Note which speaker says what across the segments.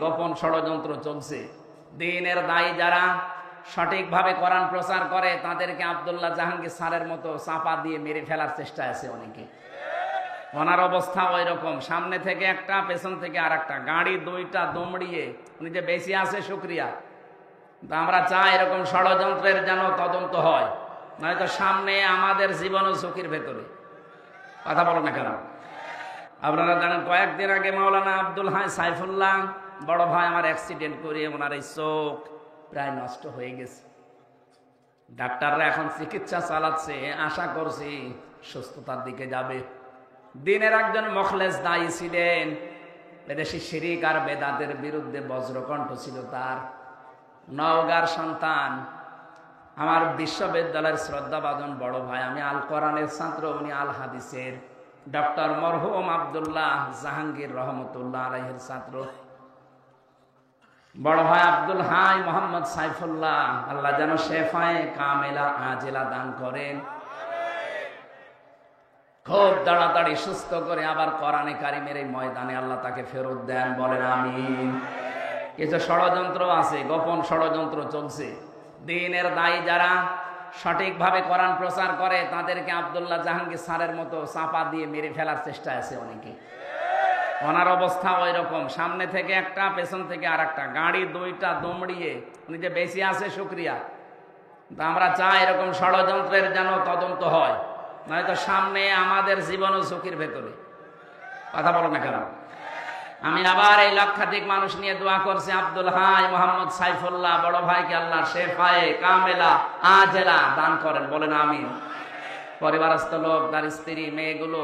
Speaker 1: গোপন ষড়যন্ত্র চলছে। দ্বীনের দায়ী যারা সঠিকভাবে কোরআন প্রচার করে তাদেরকে আব্দুল্লাহ জাহাঙ্গীর স্যারের মতো চাপা দিয়ে মেরে ফেলার চেষ্টা আছে অনেকে। ওনার অবস্থা ওই রকম, সামনে থেকে একটা, পেছন থেকে আর একটা, গাড়ি দুইটা দমড়িয়ে উনি যে বেশি আছে শুকরিয়া। আমরা চাই এরকম ষড়যন্ত্রের যেন তদন্ত হয়, নয়তো সামনে আমাদের জীবনও ঝুঁকির ভেতরে। কথা বলো না কেন? আপনারা জানেন কয়েকদিন আগে মাওলানা আব্দুল হাই সাইফুল্লাহ বড় ভাই আমার অ্যাক্সিডেন্ট করে ওনার এই চোখ প্রায় নষ্ট হয়ে গেছে। ডাক্তাররা এখন চিকিৎসা চালাচ্ছে, আশা করছি সুস্থতার দিকে যাবে। দিনের একজন মুখলেস দায়ী ছিলেন, এদেশে শিরিক আর বেদাতের বিরুদ্ধে বজ্রকণ্ঠ ছিল তার। নওগাঁর সন্তান, আমার বিশ্ববিদ্যালয়ের শ্রদ্ধাভাজন বড় ভাই, আমি আল কোরআনের ছাত্র, উনি আল হাদিসের। ডক্টর মরহুম আব্দুল্লাহ জাহাঙ্গীর রহমতুল্লাহ আলাইহির ছাত্র। বড় ভাই আব্দুল হাই মোহাম্মদ সাইফুল্লাহ, আল্লাহ যেন শেফায়ে কামেলা আজেলা দান করেন, খুব তাড়াতাড়ি সুস্থ করে আবার কোরআনে কারিমের এই ময়দানে আল্লাহ তাকে ফেরত দেন, বলেন আমিন। কিছু ষড়যন্ত্র আছে, গোপন ষড়যন্ত্র চলছে। দ্বীনের দায়ী যারা সঠিকভাবে কোরআন প্রচার করে তাদেরকে আব্দুল্লাহ জাহাঙ্গীর স্যারের মতো চাপা দিয়ে মেরে ফেলার চেষ্টা আছে অনেকে। ওনার অবস্থা ওই রকম, সামনে থেকে একটা, পেছন থেকে আর একটা, গাড়ি দুইটা দমড়িয়ে উনি যে বেশি আছে শুকরিয়া। আমরা চাই এরকম ষড়যন্ত্রের যেন তদন্ত হয়, নয়তো সামনে আমাদের জীবনও ঝুঁকির ভেতরে। কথা বলো না কেন? আমি আবার এই লক্ষাধিক মানুষ নিয়ে দোয়া করছি, আব্দুল হাই মোহাম্মদ সাইফুল্লাহ বড় ভাইকে আল্লাহ শেফায়ে কামেলা আজেলা দান করেন, বলেন আমিন। পরিবারস্থ লোক, তার স্ত্রী, মেয়েগুলো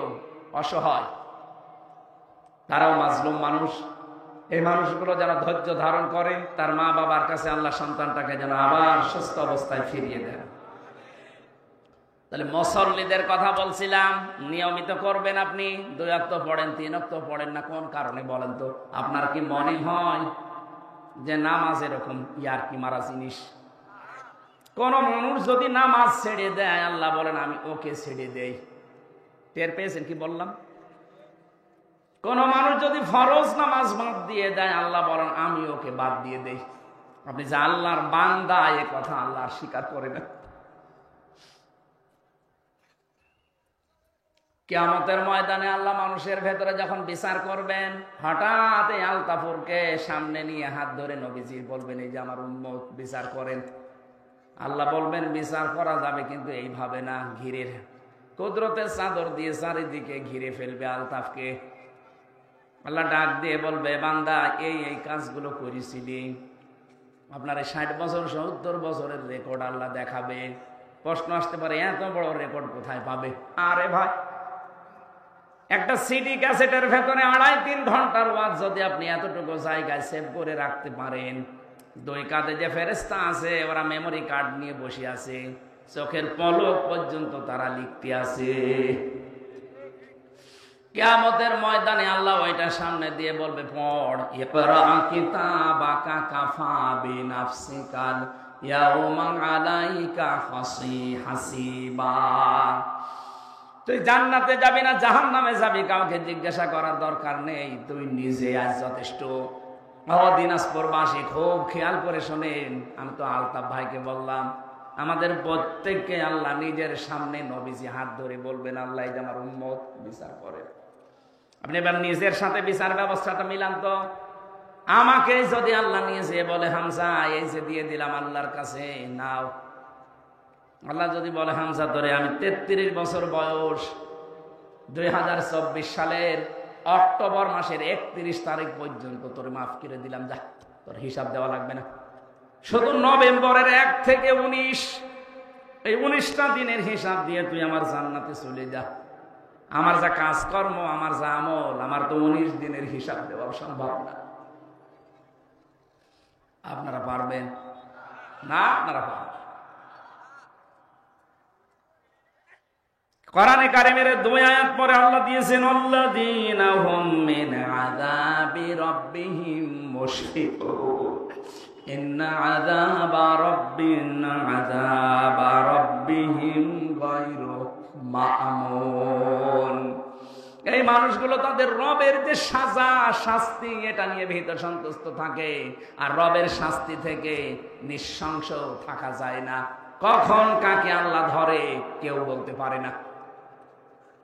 Speaker 1: অসহায়, তারাও মাজলুম মানুষ। এই মানুষগুলো যেন ধৈর্য ধারণ করে, তার মা বাবার কাছে আল্লাহ সন্তানটাকে যেন আবার সুস্থ অবস্থায় ফিরিয়ে দেন। তাহলে মুসল্লিদের কথা বলছিলাম, নিয়মিত করবেন আপনি। 2 ওয়াক্ত পড়েন, 3 ওয়াক্ত পড়েন না, কোন কারণে বলেন তো? আপনার কি মনে হয় যে নামাজ এরকম ইয়ার কি মারা জিনিস? কোন মানুষ যদি নামাজ ছেড়ে দেয়, আল্লাহ বলেন আমি ওকে ছেড়ে দেই। টের পেয়েছেন কি বললাম? কোন মানুষ যদি ফরজ নামাজ বাদ দিয়ে দেয়, আল্লাহ বলেন আমি ওকে বাদ দিয়ে দেই। আপনি যে আল্লাহর বান্দা, এ কথা আল্লাহ স্বীকার করে না। কিয়ামতের ময়দানে আল্লাহ মানুষের ভেতরে যখন বিচার করবেন, হঠাৎ এই আলতাফুরকে সামনে নিয়ে হাত ধরে নবীজি বলবেন, এই যে আমার উম্মত, বিচার করেন। আল্লাহ বলবেন বিচার করা যাবে, কিন্তু এইভাবে না, ঘিরের কুদরতের চাদর দিয়ে চারিদিকে ঘিরে ফেলবে আলতাফকে। আল্লাহ ডাক দিয়ে বলবে, বান্দা এই এই কাজগুলো করেছিলি। আপনার 60 বছর 70 বছরের রেকর্ড আল্লাহ দেখাবে। প্রশ্ন আসতে পারে, এত বড় রেকর্ড কোথায় পাবে? আরে ভাই, একটা সিডি ক্যাসেটের ভেতরে 2.5-3 ঘন্টার ওয়াজ যদি আপনি এতটুকু জায়গায় সেভ করে রাখতে পারেন, 2 কাঁধে যে ফেরেশতা আছে, ওরা মেমোরি কার্ড নিয়ে বসে আছে, চোখের পলক পর্যন্ত তারা লিখতে আছে। কিয়ামতের ময়দানে আল্লাহ ওইটা সামনে দিয়ে বলবে, পড়, ইকরা কিতাবাকা কাফা বিনাফসিকাল ইয়াউমা আলাইকা হাসিবা। তুই জান্নাতে যাবি না জাহান্নামে যাবি, কাউকে জিজ্ঞাসা করার দরকার নেই, তুই নিজে আজ যথেষ্ট। দিনাজপুরবাসী খুব খেয়াল করে শোনেন, আমি তো আলতাফ ভাইকে বললাম, আমাদের প্রত্যেককে আল্লাহ নিজের সামনে নবীজি হাত ধরে বলবেন, আল্লাহ এই যে আমার উম্মত, বিচার করে। আপনি এবার নিজের সাথে বিচার ব্যবস্থাটা মিলান তো। আমাকে যদি আল্লাহ নিয়ে যেয়ে বলে, হামজা এই যে দিয়ে দিলাম আল্লাহর কাছে, নাও। আল্লাহ যদি বলে, হামজা ধরে আমি 33 বছর বয়স, 2024 সালের অক্টোবর মাসের 31 তারিখ পর্যন্ত তোর মাফ করে দিলাম, যা, তোর হিসাব দেওয়া লাগবে না। শুধু নভেম্বরের 1 থেকে 19, এই 19টা দিনের হিসাব দিয়ে তুই আমার জান্নাতে চলে যা। আমার যা কাজকর্ম, আমার যা আমল, আমার তো 19 দিনের হিসাব দেওয়া সম্ভব না। আপনারা পারবেন না? আপনারা পারবেন? কোরআনে কারিমের 2 আয়াত পরে আল্লাহ দিয়েছেন, আল্লাযীনা হুম মিন আযাবি রাব্বিহিম মুশফিকুন, ইন্না আযাবা রাব্বিহিম গায়রু মা'মুন। এই মানুষগুলো তাদের রবের যে সাজা শাস্তি এটা নিয়ে ভিতর সন্তুষ্ট থাকে, আর রবের শাস্তি থেকে নিঃশংস থাকা যায় না। কখন কাকে আল্লাহ ধরে কেউ বলতে পারে না।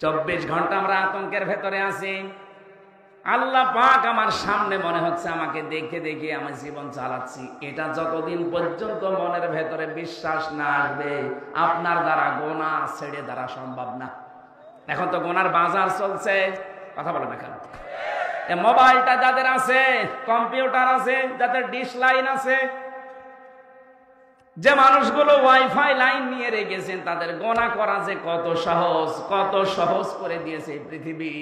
Speaker 1: 24 ঘন্টা আমরা আতঙ্কের ভেতরে আছি। আল্লাহ পাক আমার সামনে, মনে হচ্ছে আমাকে দেখে দেখে আমার জীবন চালাচ্ছি। এটা যতদিন পর্যন্ত মনের ভেতরে বিশ্বাস না আসবে, আপনার দ্বারা গোনা ছেড়ে দ্বারা সম্ভব না। এখন তো গোনার বাজার চলছে, কথা বলে না কেন? মোবাইলটা যাদের আছে, কম্পিউটার আছে, যাদের ডিশ লাইন আছে, যে মানুষগুলো ওয়াইফাই লাইন নিয়ে রেখেছেন, তাদের গোনা করা যে কত সহজ করে দিয়েছে এই পৃথিবী।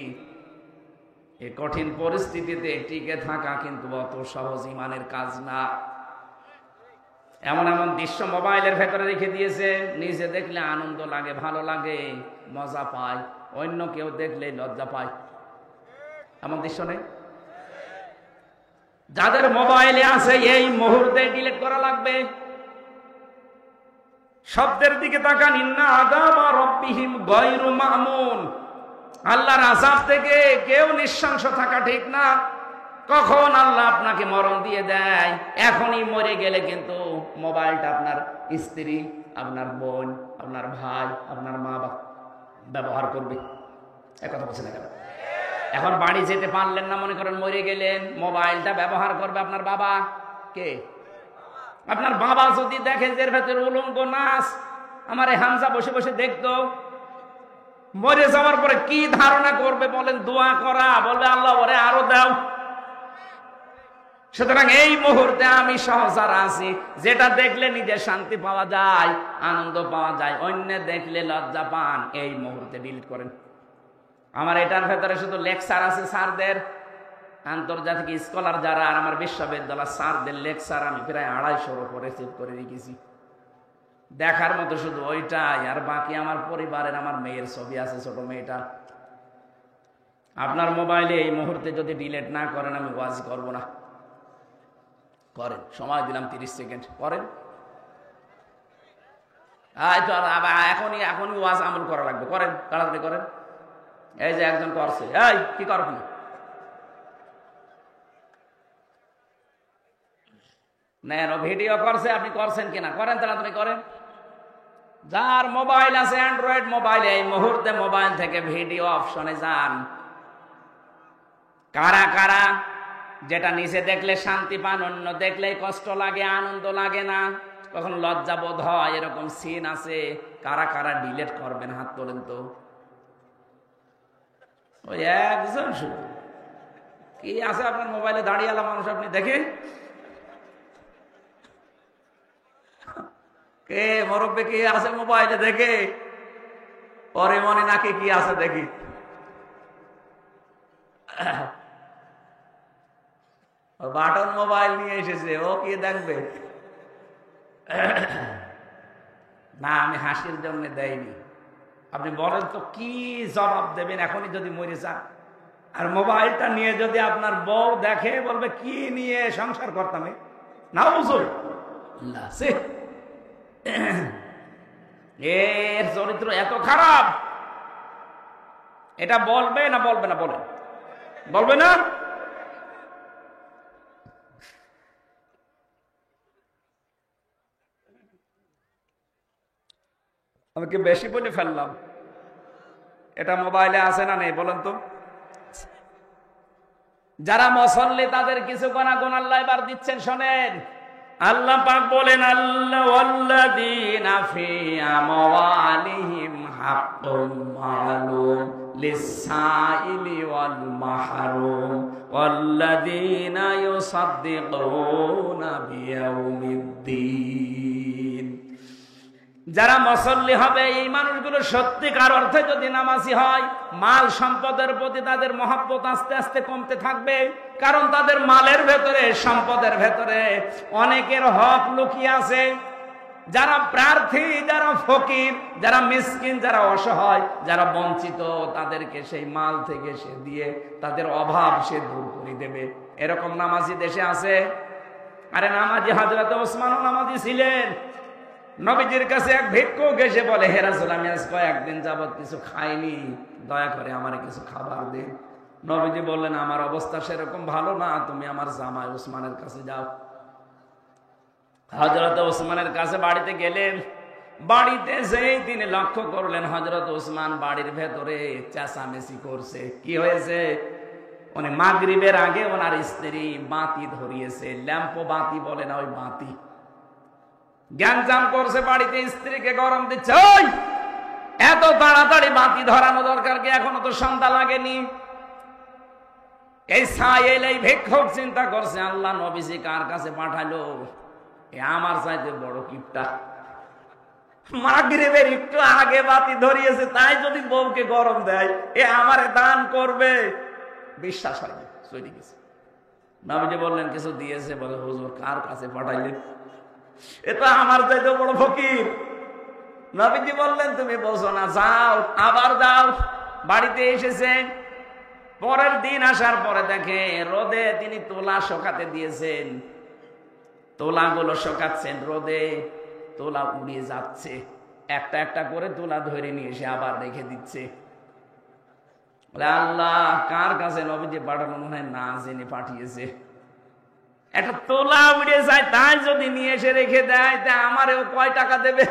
Speaker 1: এই কঠিন পরিস্থিতিতে টিকে থাকা কিন্তু অত সহজ ইমানের কাজ না। এমন এমন দৃশ্য মোবাইলের ভেতরে রেখে দিয়েছে, নিজে দেখলে আনন্দ লাগে, ভালো লাগে, মজা পায়, অন্য কেউ দেখলে লজ্জা পায়। এমন দৃশ্য নেই? যাদের মোবাইলে আছে এই মুহূর্তে ডিলিট করা লাগবে। শব্দের দিকে তাকান, ইন্না আযাবা রাব্বিহিম গায়রু মা'মুন। আল্লাহর আযাব থেকে কেউ নিঃশংস থাকা ঠিক না। কখন আল্লাহ আপনাকে মরণ দিয়ে দেয়, এখনই মরে গেলে কিন্তু মোবাইলটা আপনার স্ত্রী, আপনার বোন, আপনার ভাই, আপনার মা বাবা ব্যবহার করবে। কথা বলছে না কেন? এখন বাড়ি যেতে পারলেন না, মনে করেন মরে গেলেন, মোবাইলটা ব্যবহার করবে আপনার বাবা। কে? আপনার বাবা যদি দেখে যে এর ভেতরে উলঙ্গ নাচ, আমার এই হামজা বসে বসে দেখতো, মরে যাওয়ার পরে কি ধারণা করবে বলেন? দোয়া করা, বলবে আল্লাহ ওরে আরো দাও। সুতরাং এই মুহূর্তে আমি সহসার আছি, যেটা দেখলে নিজের শান্তি পাওয়া যায়, আনন্দ পাওয়া যায়, অন্য দেখলে লজ্জা পান, এই মুহূর্তে ডিলিট করেন। আমার এটার ভেতরে শুধু লেকচার আছে স্যারদের, আন্তর্জাতিক স্কলার যারা, আর আমার বিশ্ববিদ্যালয় স্যারদের লেকচার আমি প্রায় 250 উপরে সেভ করে রেখেছি। দেখার মতো শুধু ওইটাই, আর বাকি আমার পরিবারের, আমার মেয়ের ছবি আছে, ছোট মেয়েটা। আপনার মোবাইলে এই মুহূর্তে যদি ডিলিট না করেন, আমি ওয়াজ করব না। করেন, সময় দিলাম 30 সেকেন্ড, করেন। এখনই ওয়াজ আমল করা লাগবে, করেন, তাড়াতাড়ি করেন। এই যে একজন করছে, এই কি করব না? নেন, ভিডিও করছে, আপনি করছেন কিনা করেন, তাড়াতাড়ি করেন। যার মোবাইল আছে অ্যান্ড্রয়েড মোবাইল, এই মুহূর্তে মোবাইল থেকে ভিডিও অপশনে যান। কারা কারা যেটা নিচে দেখলে শান্তি পান, অন্য দেখলেই কষ্ট লাগে, আনন্দ লাগে না, কখন লজ্জা বোধ হয়, এরকম সিন আছে? কারা কারা ডিলিট করবেন হাত তোলেন তো। ওই একজন শুধু। কি আছে আপনার মোবাইলে? দাঁড়িয়েলা মানুষ আপনি দেখে? কে মুরব্বি কি আছে মোবাইলে দেখে? পরে মনে নাকি কি আছে দেখি। বাটন মোবাইল নিয়ে এসেছে, ও কি দেখবে? না, আমি হাসির জন্য দেয়নি। আপনি বলেন তো কি জবাব দেবেন এখনই যদি মরে যান? আর মোবাইলটা নিয়ে যদি আপনার বউ দেখে, বলবে কি নিয়ে সংসার করতাম না? এর চরিত্র এত খারাপ, এটা বলবে না? বলবে না? বলেন, বলবে না? আমি কি বেশি বলে ফেললাম? এটা মোবাইলে আছে না নেই বলেন তো? যারা মুসল্লি তাদের কিছু গুনাহ আল্লাহ এবার দিচ্ছেন, শোনেন। আল্লাহ পাক বলেন, আল্লাহ ওয়াল্লাযীনা ফি আমওয়ালিহিম হাক্কুম মা'লুম লিস-সাইলি ওয়াল মাহরুম ওয়াল্লাযীনা ইউসাদ্দিকুনা বিয়াউমিদ্দিন। যারা মুসল্লি হবে, এই মানুষগুলো সত্যিকার অর্থে যদি নামাজি হয়, মাল সম্পদের প্রতি তাদের মহব্বত আস্তে আস্তে কমতে থাকবে। কারণ তাদের মালের ভেতরে, সম্পদের ভেতরে অনেকের হক লুকিয়ে আছে। যারা প্রার্থী, যারা ফকির, যারা মিসকিন, যারা অসহায়, যারা বঞ্চিত, তাদেরকে সেই মাল থেকে সে দিয়ে তাদের অভাব সে দূর করে দেবে। এরকম নামাজি দেশে আছে। আরে নামাজি হযরত ওসমানও নামাজি ছিলেন। নবীজির কাছে এক ভিক্ষুক এসে বলে, হে রাসূল, আমি আজ কয়েকদিন যাবত কিছু খাইনি, দয়া করে আমার কিছু খাবার দিন। নবীজি বললেন, আমার অবস্থা সেরকম ভালো না, তুমি আমার জামাই উসমানের কাছে যাও। হযরত উসমানের কাছে বাড়িতে গেলেন। বাড়িতে যেই তিনি লক্ষ্য করলেন হযরত উসমান বাড়ির ভেতরে চেঁচামেচি করছে। কি হয়েছে? উনি মাগরিবের আগে ওনার স্ত্রী বাতি ধরিয়েছে, ল্যাম্প বাতি বলে না, ওই বাতি গ্যাঞ্জাম করছে বাড়িতে, স্ত্রীকে গরম দিচ্ছে। ওই এত তাড়াতাড়ি বাতি ধরানো দরকার কি? এখনো তো সন্ধ্যা লাগেনি। এই সাইল এই ভিক্ষুক চিন্তা করছে, আল্লাহ নবীজি কার কাছে পাঠালো? আমার চাইতে বড় কিপটা, মাগরিবের একটু আগে বাতি ধরিয়েছে, তাই যদি বউকে গরম দেয়, এ আমারে দান করবে। বিশ্বাস হয়নি, চলে গেছে। নবীজি বললেন, কিছু দিয়েছে? বলে, হুজুর কার কাছে পাঠাইলেন? এ তো আমার চাইতে বড় ফকির। নবীজি বললেন, তুমি বলছো না, যাও, আবার যাও। বাড়িতে এসেছে। পরের দিন আসার পরে দেখে রোদে তিনি তোলা শুকাতে দিয়েছেন, তোলাগুলো শুকাচ্ছেন রোদে, তোলা উড়িয়ে যাচ্ছে। একটা একটা করে তোলা ধরে নিয়ে এসে আবার রেখে দিচ্ছে। আল্লাহ, কার কাছে নবীজি পাঠানো? মনে হয় না জেনে পাঠিয়েছে। একটা তোলা উড়ে যায়, তাই যদি নিয়ে এসে রেখে দেয়, তা আমারও কয় টাকা দেবে?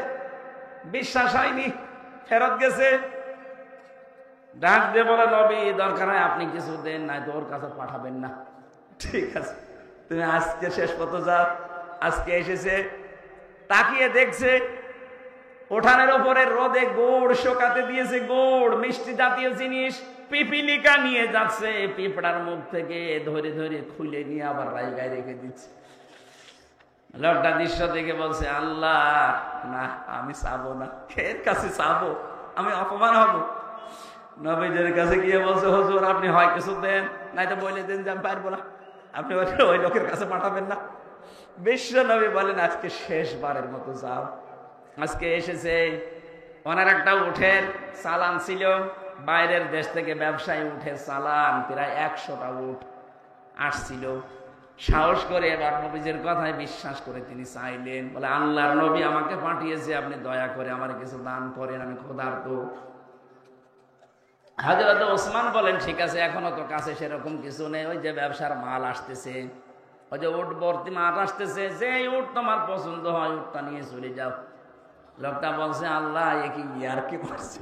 Speaker 1: বিশ্বাস হয়নি, ফেরত গেছে। ডাক দিয়ে বলে, নবী দরকার হয় আপনি কিছু দেন, নাই তো ওর কাছে পাঠাবেন না। ঠিক আছে, তুমি আজকে শেষ পথ যাও। আজকে এসেছে, তাকিয়ে দেখছে উঠানের ওপরে রোদে গুড় শুকাতে দিয়েছে, গুড় মিষ্টি জাতীয় জিনিস, পিপিলিকা নিয়ে যাচ্ছে, পিঁপড়ার মুখ থেকে ধরে ধরে খুলে নিয়ে আবার রাইগায় রেখে দিচ্ছে। লোকটা দৃশ্য দেখে বলছে, আল্লাহ না, আমি চাবো না, এর কাছে চাবো, আমি অপমান হব। নবীদের কাছে গিয়ে বলছে, হুজুর আপনি হয় কিছু দেন, নাই তো বলে দেন যে আমি পারবো না, আপনি ওই লোকের কাছে পাঠাবেন না। বিশ্ব নবী বলেন, আজকে শেষবারের মতো যাও। আজকে এসেছে। ওনার একটা উঠের চালান ছিল, বাইরের দেশ থেকে ব্যবসায়ী উঠের চালান, প্রায় 100টা উট আসছিল। সাহস করে এবার নবীজির কথায় বিশ্বাস করে তিনি চাইলেন, বলে, আল্লাহর নবী আমাকে পাঠিয়েছে, আপনি দয়া করে আমার কিছু দান করেন, আমি ক্ষুধার্ত। হযরত ওসমান বলেন, ঠিক আছে, এখনো তো কাছে সেরকম কিছু নেই, ওই যে ব্যবসার মাল আসতেছে, ওই যে উট ভর্তি মাল আসতেছে, যে উট তোমার পছন্দ হয় উটটা নিয়ে চলে যাও। লোকটা বলছে, আল্লাহ এ কি ইয়ার কি করছে?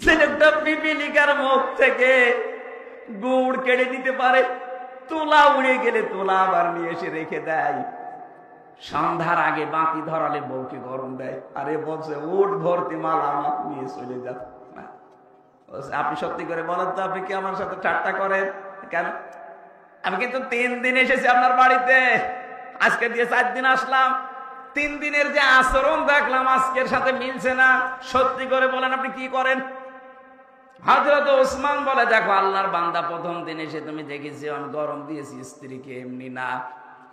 Speaker 1: যে লোকটা পিপিলিকার মুখ থেকে গুড় কেড়ে নিতে পারে, তোলা উড়ে গেলে তোলা আবার নিয়ে এসে রেখে দেয়, সন্ধ্যার আগে বাতি ধরালে বউকে গরম দেয়, আরে বলছে উট ভর্তি মাল আমার নিয়ে চলে যাও। আপনি সত্যি করে বলেন তো, আপনি কি আমার সাথে ঠাট্টা করেন কেন? আমি কিন্তু 3 দিন এসেছি আপনার বাড়িতে, আজকে দিয়ে 4 দিন আসলাম। 3 দিনের যে আচরণ দেখলাম আজকের সাথে মিলছে না। সত্যি করে বলেন আপনি কি করেন? হযরত ওসমান বলে, দেখো আল্লাহর বান্দা, প্রথম দিন এসে তুমি দেখেছি আমি গরম দিয়েছি স্ত্রীকে, এমনি না।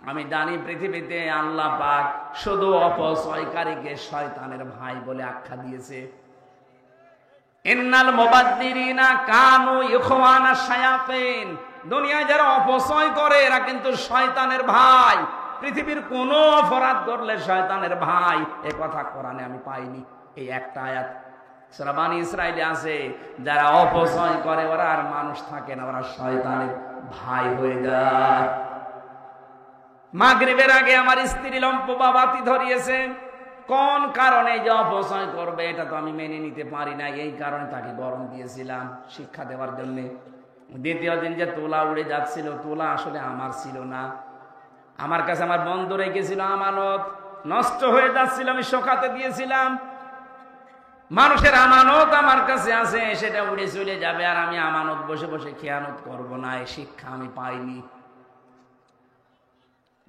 Speaker 1: আমি জানি পৃথিবীতে আল্লাহ পাক শুধু অপচয়কারীকে শয়তানের ভাই বলে আখ্যা দিয়েছে। ইন্নাল মুবাদ্দিরিনা কানু ইখওয়ানা শায়াতিন, দুনিয়ায় যারা অপচয় করে এরা কিন্তু শয়তানের ভাই। পৃথিবীর কোনো অপরাধ করলে শয়তানের ভাই, এ কথা কোরআনে আমি পাইনি। এই একটা আয়াত সূরা বনী ইসরাঈলে আছে, যারা অপচয় করে ওরা আর মানুষ থাকে না, ওরা শয়তানের ভাই হয়ে যায়। মাগরিবের আগে আমার স্ত্রী লম্পবা বাতি ধরিয়েছে, কোন কারণে যে অপচয় করবে এটা তো আমি মেনে নিতে পারি না, এই কারণে তাকে গরম দিয়েছিলাম শিক্ষা দেওয়ার জন্য। দ্বিতীয় দিন যে তোলা উড়ে যাচ্ছিল, তোলা আসলে আমার ছিল না, আমার কাছে আমার বন্ধু রেখেছিল আমানত, নষ্ট হয়ে যাচ্ছিল, আমি শুকাতে দিয়েছিলাম। মানুষের আমানত আমার কাছে আছে, সেটা উড়ে চলে যাবে, আর আমি আমানত বসে বসে খেয়ানত করব না, এই শিক্ষা আমি পাইনি।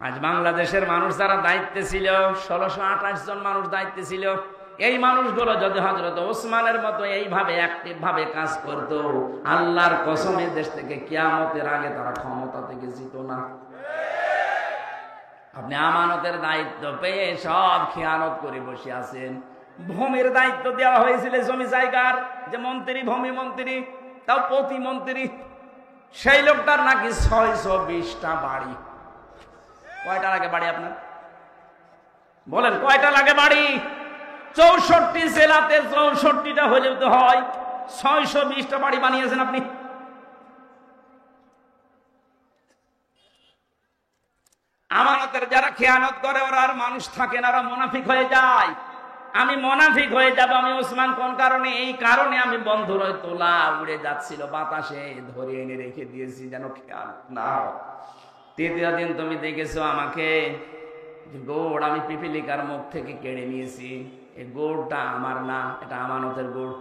Speaker 1: আজ বাংলাদেশের মানুষ যারা দায়িত্বে ছিল, 1628 জন মানুষ দায়িত্বে ছিল, এই মানুষগুলো যদি হযরত ওসমানের মতো এইভাবে অ্যাক্টিভ ভাবে কাজ করতো, আল্লাহর কসমে দেশ থেকে কিয়ামতের আগে তারা ক্ষমতা থেকে যেত না। আপনি আমানতের দায়িত্ব পেয়ে সব খেয়ানত করে বসে আছেন। ভূমির দায়িত্ব দেওয়া হয়েছিল জমি জায়গার, যে মন্ত্রী, ভূমি মন্ত্রী, তাও প্রতিমন্ত্রী, সেই লোকটার নাকি 620টা বাড়ি। কয়টার আগে বাড়ি আপনার? বলেন কয়টা লাগে বাড়ি? 64 জেলাতে 64টা হলেও তো হয় 620টা বাড়ি বানিয়েছেন আপনি। আমানতের যারা খেয়ানত করে ওরা আর মানুষ থাকে না, ওরা মুনাফিক হয়ে যায়। আমি মুনাফিক হয়ে যাব আমি ওসমান কোন কারণে? এই কারণে আমি বন্ধুর ওই তোলা উড়ে যাচ্ছিল বাতাসে ধরে এনে রেখে দিয়েছি যেন খেয়াল না। তৃতীয় দিন তুমি দেখেছো আমাকে গোড় আমি পিপিলিকার মুখ থেকে কেড়ে নিয়েছি। এই গোড়টা আমার না, এটা আমানতের গোড়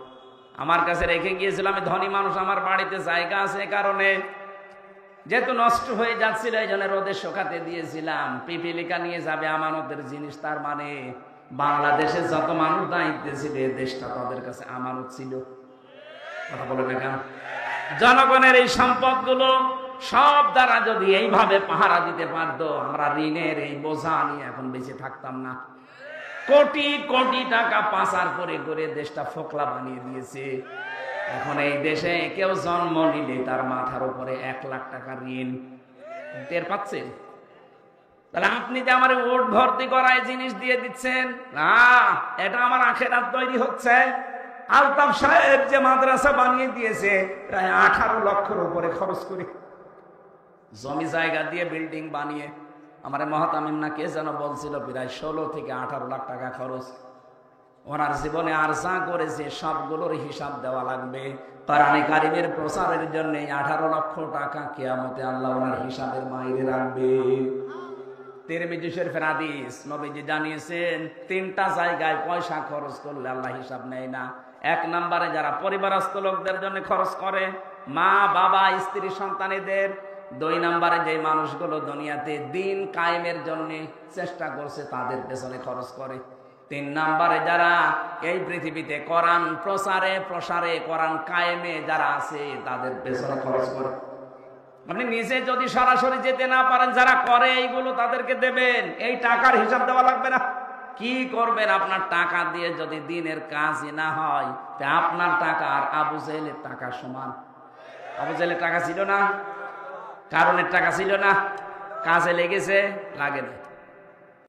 Speaker 1: আমার কাছে রেখে গিয়েছিল। আমি ধনী মানুষ, আমার বাড়িতে জায়গা আছে কারণে, যেহেতু নষ্ট হয়ে যাচ্ছিল এই জন্য রোদে শুকাতে দিয়েছিলাম। পিপিলিকা নিয়ে যাবে আমানতের জিনিস, তার মানে বাংলাদেশের যত মানুষ দায়িত্বে ছিল দেশটা তাদের কাছে আমানত ছিল। কথা বলে না কেন? জনগণের এই সম্পদগুলো সব দ্বারা যদি এইভাবে পাহারা দিতে পারতো, আমরা ঋণের এই বোঝা নিয়ে এখন বেঁচে থাকতাম না। কোটি কোটি টাকা পাচার করে করে দেশটা ফোকলা বানিয়ে দিয়েছে। এখন এই দেশে কেউ জন্ম নিলে তার মাথার উপরে 1 লাখ টাকা ঋণ। টের পাচ্ছেন? তাহলে আপনি যে আমার ওট ভর্তি করায় জিনিস দিয়ে দিচ্ছেন না, এটা আমার আখেরাত তৈরি হচ্ছে। আলতাফ সাহেব যে মাদ্রাসা বানিয়ে দিয়েছে প্রায় 18 লক্ষের উপরে খরচ করে, জমি জায়গা দিয়ে বিল্ডিং বানিয়ে। আমার মহাতামিম না কে যেন বলছিল প্রায় 16 থেকে 18 লাখ টাকা খরচ। ওনার জীবনে আর যা করেছে সবগুলোর হিসাব দেওয়া লাগবে। কোরআনে কারিমের প্রচারের জন্য 18 লক্ষ টাকা কিয়ামতে আল্লাহ ওনার হিসাবের বাইরে রাখবে। তিরমিজি শরীফের হাদিস, নবীজি জানিয়েছেন 3টা জায়গায় পয়সা খরচ করলে আল্লাহ হিসাব নেয় না। 1 নম্বরে যারা পরিবারস্থ লোকদের জন্য খরচ করে, মা বাবা স্ত্রী সন্তানেদের। 2 নম্বরে যে মানুষগুলো দুনিয়াতে দিন কায়েমের জন্য চেষ্টা করছে তাদের পেছনে খরচ করে। 3 নম্বরে যারা এই পৃথিবীতে কোরআন প্রচারে প্রসারে কোরআন কায়েমে যারা আছে তাদের পেছনে খরচ করে। আপনি নিজে যদি সরাসরি যেতে না পারেন, যারা করে এইগুলো তাদেরকে দেবেন। এই টাকার হিসাব দেওয়া লাগবে না। কি করবেন আপনার টাকা দিয়ে যদি দিনের কাজই না হয়? তা আপনার টাকা আর আবু জেহেলের টাকা সমান। আবু জেহেলের টাকা ছিল না, কারণের টাকা ছিল না, কাজে লেগেছে, লাগে না।